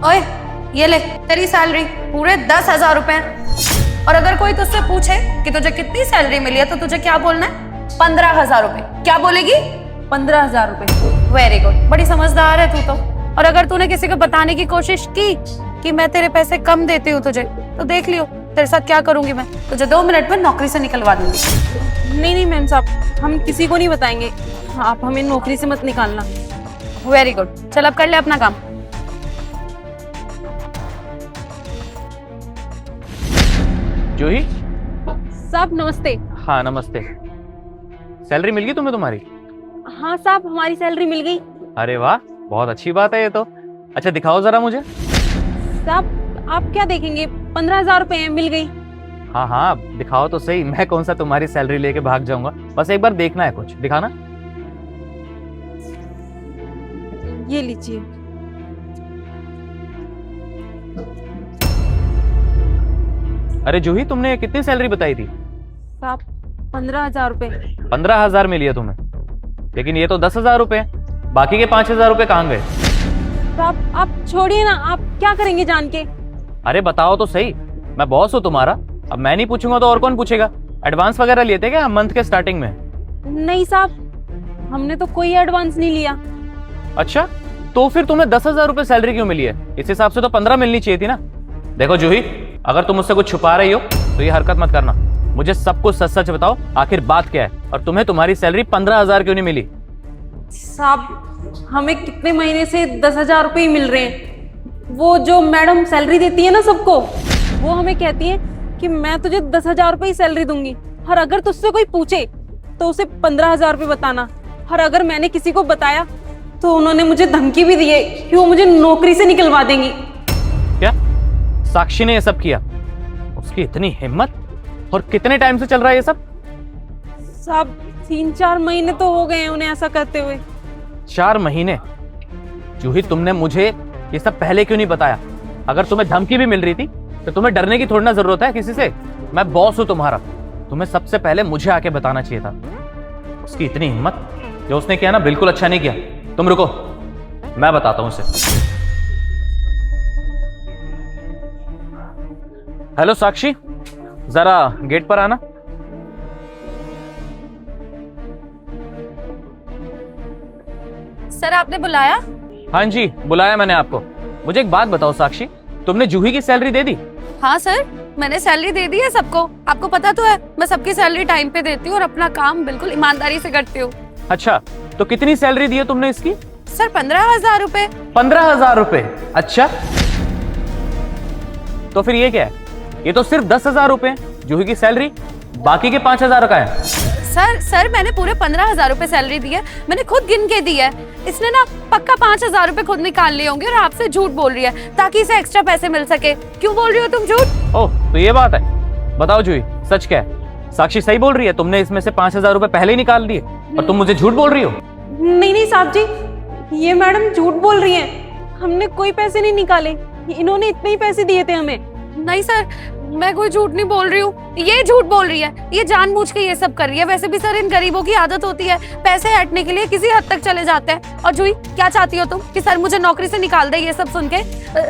ओए, ये ले तेरी सैलरी, पूरे 10,000 रुपए। और अगर कोई तुझसे पूछे कि तुझे कितनी सैलरी मिली है तो तुझे क्या बोलना है? 15,000 रुपए। क्या बोलेगी? 15,000 रुपए। वेरी गुड, बड़ी समझदार है तू तो। और अगर तूने किसी को बताने की कोशिश की कि मैं तेरे पैसे कम देती हूँ तुझे, तो देख लियो तेरे साथ क्या करूंगी मैं। तुझे 2 मिनट में नौकरी से निकलवा दूंगी। नहीं मैम साहब, हम किसी को नहीं बताएंगे। आप हमें नौकरी से मत निकालना। वेरी गुड, चल अब कर ले अपना काम। जूही। साहब नमस्ते। हाँ नमस्ते। सैलरी मिल गई तुम्हें तुम्हारी? हाँ साहब, हमारी सैलरी मिल गई। अरे वाह, बहुत अच्छी बात है ये तो। अच्छा दिखाओ जरा मुझे। साहब आप क्या देखेंगे, 15,000 रुपए मिल गई। हाँ हाँ दिखाओ तो सही, मैं कौन सा तुम्हारी सैलरी लेके भाग जाऊंगा। बस एक बार देखना है, कुछ दिखाना। ये लीजिए। अरे जूही, तुमने कितनी सैलरी बताई थी? साहब 15,000 रुपए। 15,000 मिली है तुम्हें, लेकिन ये तो 10,000 रुपए। बाकी के 5,000 रुपए कहाँ गए? साहब आप छोड़िए ना, आप क्या करेंगे जान के? अरे बताओ तो सही, मैं बॉस हूँ तुम्हारा। अब मैं नहीं पूछूंगा तो और कौन पूछेगा? एडवांस वगैरह लिए थे क्या मंथ के स्टार्टिंग में? नहीं साहब, हमने तो कोई एडवांस नहीं लिया। अच्छा, तो फिर तुम्हें 10,000 रुपए सैलरी क्यों मिली है? इस हिसाब से तो 15 मिलनी चाहिए थी ना। देखो जूही, अगर तुम मुझसे कुछ छुपा रही हो तो ये हरकत मत करना। मुझे सब कुछ सच सच बताओ, आखिर बात क्या है और तुम्हें तुम्हारी सैलरी 15,000 क्यों नहीं मिली? साहब हमें कितने महीने से 10,000 रुपए ही मिल रहे हैं। वो जो मैडम सैलरी देती है ना सबको, वो हमें कहती है कि मैं तुझे 10,000 रुपए ही सैलरी दूंगी, और अगर तुझसे कोई पूछे तो उसे 15,000 रुपए बताना। और अगर मैंने किसी को बताया तो उन्होंने मुझे धमकी भी दी है कि वो मुझे नौकरी से निकलवा देंगी। क्या साक्षी ने ये सब किया? उसकी इतनी हिम्मत! और कितने टाइम से चल रहा है ये सब? साहब 3-4 महीने तो हो गए हैं उन्हें ऐसा करते हुए। 4 महीने? जूही, तुमने मुझे ये सब पहले क्यों नहीं बताया? अगर तुम्हें धमकी भी मिल रही थी तो तुम्हें डरने की थोड़ी ना जरूरत है किसी से। मैं बॉस हूं तुम्हारा, तुम्हें सबसे पहले मुझे आके बताना चाहिए था। उसकी इतनी हिम्मत! जो उसने किया ना, बिल्कुल अच्छा नहीं किया। तुम रुको, मैं बताता हूं उसे। हेलो साक्षी, जरा गेट पर आना। सर आपने बुलाया? हाँ जी, बुलाया मैंने आपको। मुझे एक बात बताओ साक्षी, तुमने जूही की सैलरी दे दी? हाँ सर, मैंने सैलरी दे दी है सबको। आपको पता तो है मैं सबकी सैलरी टाइम पे देती हूँ और अपना काम बिल्कुल ईमानदारी से करती हूँ। अच्छा, तो कितनी सैलरी दी है तुमने इसकी? सर 15,000 रुपए। 15,000 रुपए? अच्छा, तो फिर ये क्या है? ये तो सिर्फ 10,000 रुपए जूही की सैलरी, बाकी के 5,000 का है। सर मैंने पूरे 15,000 रुपए सैलरी दी है, मैंने खुद गिन के दी है। इसने ना पक्का 5,000 रुपए खुद निकाल लिए होंगे और आपसे झूठ बोल रही है ताकि इसे एक्स्ट्रा पैसे मिल सके। क्यों बोल रही हो तुम झूठ? ओह, तो ये बात है। बताओ जूही, सच क्या है? साक्षी सही बोल रही है? तुमने इसमें से 5,000 रुपए पहले ही निकाल दिए और तुम मुझे झूठ बोल रही हो? नहीं साहब जी, ये मैडम झूठ बोल रही हैं। हमने कोई पैसे नहीं निकाले, इन्होंने इतने ही पैसे दिए थे हमें। नहीं सर, मैं कोई झूठ नहीं बोल रही हूँ, ये झूठ बोल रही है। ये जानबूझ के ये सब कर रही है। वैसे भी सर इन गरीबों की आदत होती है, पैसे हटने के लिए किसी हद तक चले जाते हैं। और जूही, क्या चाहती हो तुम कि सर मुझे नौकरी से निकाल दे? ये सब सुन के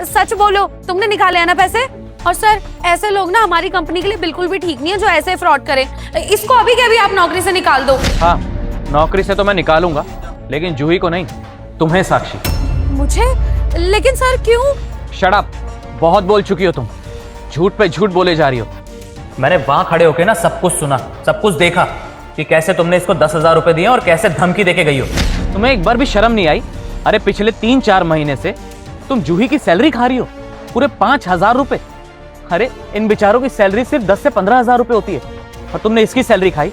सच बोलो, तुमने निकाले हैं ना पैसे? और सर ऐसे लोग ना हमारी कंपनी के लिए बिल्कुल भी ठीक नहीं है जो ऐसे फ्रॉड करे। इसको अभी के अभी आप नौकरी से निकाल दो। हाँ, नौकरी से तो मैं निकालूंगा, लेकिन जूही को नहीं, तुम्हें साक्षी। मुझे? लेकिन सर क्यों? शट अप, बहुत बोल चुकी हो तुम। झूठ पे झूठ बोले जा रही हो। मैंने वहां खड़े होके ना सब कुछ सुना, सब कुछ देखा कि कैसे तुमने इसको 10,000 रुपए दिए और कैसे धमकी देके गई हो। तुम्हें एक बार भी शर्म नहीं आई? अरे पिछले 3-4 महीने से तुम जूही की सैलरी खा रही हो, पूरे 5,000 रुपए। अरे इन बेचारों की सैलरी सिर्फ 10 से 15,000 रुपए होती है और तुमने इसकी सैलरी खाई।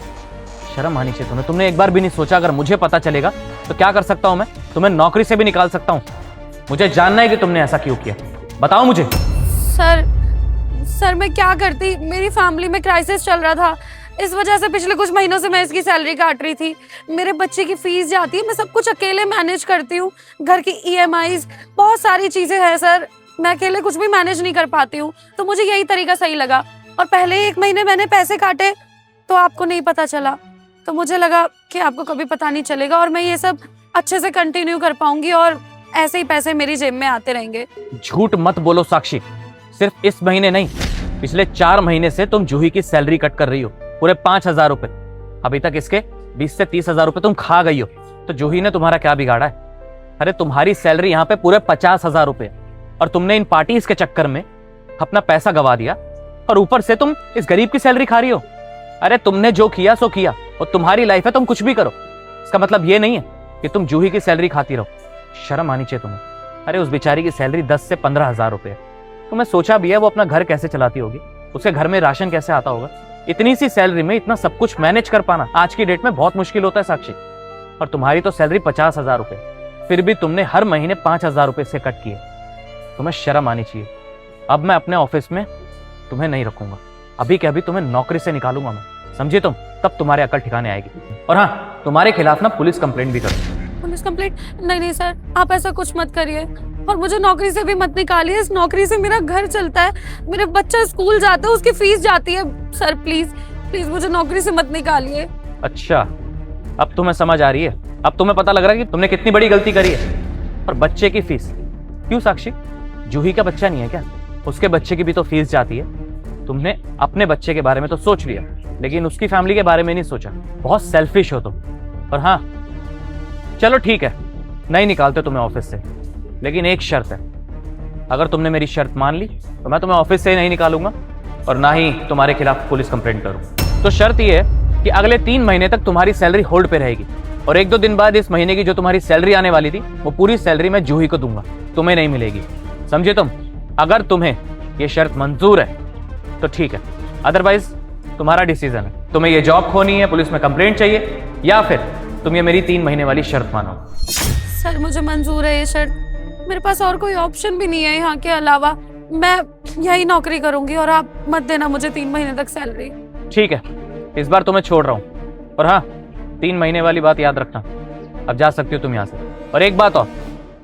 शर्म आनी चाहिए तुम्हें। तुमने एक बार भी नहीं सोचा अगर मुझे पता चलेगा तो क्या कर सकता हूं मैं? तुम्हें नौकरी से भी निकाल सकता हूं। मुझे जानना है कि तुमने ऐसा क्यों किया, बताओ मुझे। सर मैं क्या करती, मेरी फैमिली में क्राइसिस चल रहा था, इस वजह से पिछले कुछ महीनों से मैं इसकी सैलरी काट रही थी। मेरे बच्चे की फीस जाती है, मैं सब कुछ अकेले मैनेज करती हूँ। घर की EMIs, बहुत सारी चीजें हैं सर, मैं अकेले कुछ भी मैनेज नहीं कर पाती हूँ। तो मुझे यही तरीका सही लगा। और पहले 1 महीने मैंने पैसे काटे तो आपको नहीं पता चला, तो मुझे लगा कि आपको कभी पता नहीं चलेगा और मैं ये सब अच्छे से कंटिन्यू कर पाऊंगी और ऐसे ही पैसे मेरी जेब में आते रहेंगे। झूठ मत बोलो साक्षी, सिर्फ इस महीने नहीं, पिछले 4 महीने से तुम जूही की सैलरी कट कर रही हो, पूरे 5,000 रुपए। अभी तक इसके 20 से 30,000 रुपए तुम खा गई हो। तो जूही ने तुम्हारा क्या बिगाड़ा है? अरे तुम्हारी सैलरी यहाँ पे पूरे 50,000 रुपए, और तुमने इन पार्टीज के चक्कर में अपना पैसा गवा दिया, और ऊपर से तुम इस गरीब की सैलरी खा रही हो। अरे तुमने जो किया सो किया, और तुम्हारी लाइफ है, तुम कुछ भी करो। इसका मतलब ये नहीं है कि तुम जूही की सैलरी खाती रहो। शर्म आनी चाहिए तुम्हें। अरे उस बेचारी की सैलरी 10 से 15,000 रुपए है। तुम्हें सोचा भी है वो अपना घर कैसे चलाती होगी, उसके घर में राशन कैसे आता होगा? इतनी सी सैलरी में इतना सब कुछ मैनेज कर पाना आज की डेट में बहुत मुश्किल होता है साक्षी। और तुम्हारी तो सैलरी 50,000 रुपए, फिर भी तुमने हर महीने 5,000 रुपए से कट किए। तुम्हें शर्म आनी चाहिए। अब मैं अपने ऑफिस में तुम्हें नहीं रखूंगा, अभी के अभी तुम्हें नौकरी से निकालूंगा मैं, समझी तुम? तब तुम्हारे अकल ठिकाने आएगी। और हाँ, तुम्हारे खिलाफ ना पुलिस कंप्लेंट भी करूंगा। Police complaint? नहीं नहीं सर, आप ऐसा कुछ मत करिए, और मुझे नौकरी से भी मत निकालिए। इस नौकरी से मेरा घर चलता है, मेरे बच्चा स्कूल जाता है, उसकी फीस जाती है। सर प्लीज प्लीज मुझे नौकरी से मत निकालिए। अच्छा, अब तुम्हें समझ आ रही है, अब तुम्हें पता लग रहा है कि तुमने कितनी बड़ी गलती करी है। और बच्चे की फीस क्यों साक्षी? जूही का बच्चा नहीं है क्या? उसके बच्चे की भी तो फीस जाती है। तुमने अपने बच्चे के बारे में तो सोच लिया, लेकिन उसकी फैमिली के बारे में नहीं सोचा। बहुत सेल्फिश हो तुम। और हाँ, चलो ठीक है, नहीं निकालते तुम्हें ऑफिस से, लेकिन एक शर्त है। अगर तुमने मेरी शर्त मान ली तो मैं तुम्हें ऑफिस से नहीं निकालूंगा, और ना ही तुम्हारे खिलाफ पुलिस कंप्लेंट करूँ। तो शर्त यह है कि अगले 3 महीने तक तुम्हारी सैलरी होल्ड पे रहेगी, और 1-2 दिन बाद इस महीने की जो तुम्हारी सैलरी आने वाली थी वो पूरी सैलरी मैं जूही को दूंगा, तुम्हें नहीं मिलेगी। समझे तुम? अगर तुम्हें ये शर्त मंजूर है तो ठीक है, अदरवाइज तुम्हारा डिसीजन है। तुम्हें ये जॉब खोनी है, पुलिस में कंप्लेंट चाहिए, या फिर तुम ये मेरी 3 महीने वाली शर्त मानो। सर मुझे मंजूर है ये शर्त, मेरे पास और कोई ऑप्शन भी नहीं है यहाँ के अलावा। मैं यही नौकरी करूंगी, और आप मत देना मुझे 3 महीने तक सैलरी। ठीक है, इस बार तो मैं छोड़ रहा हूँ। और हाँ, 3 महीने वाली बात याद रखना। अब जा सकती हो तुम यहाँ से। और एक बात और,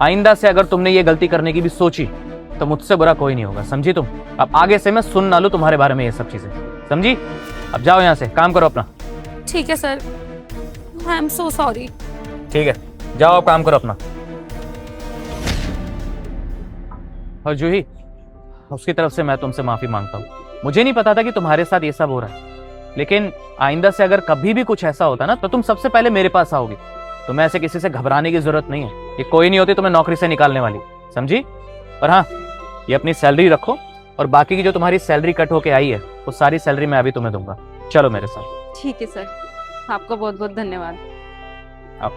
आइंदा से अगर तुमने ये गलती करने की भी सोची तो मुझसे बुरा कोई नहीं होगा, समझी तुम? अब आगे से मैं सुन ना लूं तुम्हारे बारे में ये सब चीजें, समझी? अब जाओ यहाँ से, काम करो अपना। ठीक है sir, I am so sorry. ठीक है, जाओ अब काम करो अपना। और जूही, उसकी तरफ से मैं तुमसे माफी मांगता हूँ। मुझे नहीं पता था कि तुम्हारे साथ ये सब हो रहा है, लेकिन आइंदा से अगर कभी भी कुछ ऐसा होता ना तो तुम सबसे पहले मेरे पास आओगी। तुम्हें ऐसे किसी से घबराने की जरूरत नहीं है, ये कोई नहीं होती तुम्हें नौकरी से निकालने वाली, समझी? और हाँ, ये अपनी सैलरी रखो, और बाकी की जो तुम्हारी सैलरी कट होके आई है वो सारी सैलरी मैं अभी तुम्हें दूंगा। चलो मेरे साथ। ठीक है सर, आपका बहुत बहुत धन्यवाद। अब